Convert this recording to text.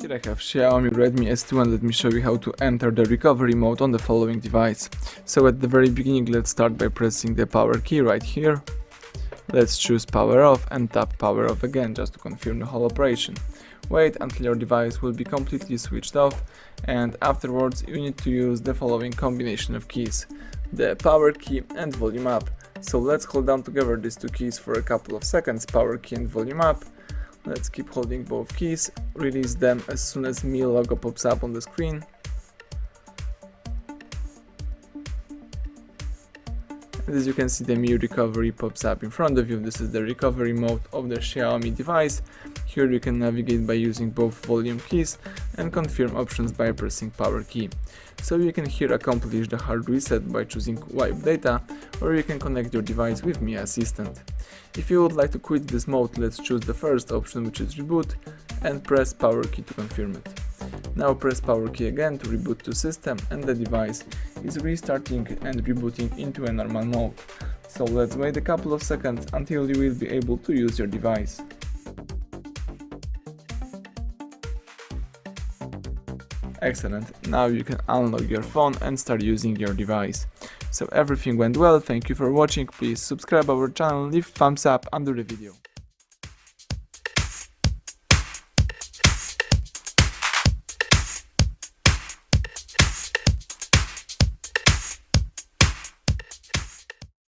Here I have Xiaomi Redmi S2 and let me show you how to enter the recovery mode on the following device. So at the very beginning, let's start by pressing the power key right here. Let's choose power off and tap power off again just to confirm the whole operation. Wait until your device will be completely switched off, and afterwards you need to use the following combination of keys: the power key and volume up. So let's hold down together these two keys for a couple of seconds, power key and volume up. Let's keep holding both keys, release them as soon as MIUI logo pops up on the screen. And as you can see, the MIUI recovery pops up in front of you. This is the recovery mode of the Xiaomi device. Here you can navigate by using both volume keys and confirm options by pressing power key. So you can here accomplish the hard reset by choosing wipe data, or you can connect your device with MIAssistant. If you would like to quit this mode, let's choose the first option, which is reboot, and press power key to confirm it. Now press power key again to reboot to system, and the device is restarting and rebooting into a normal mode. So let's wait a couple of seconds until you will be able to use your device. Excellent, now you can unlock your phone and start using your device. So everything went well, thank you for watching, please subscribe our channel, leave thumbs up under the video.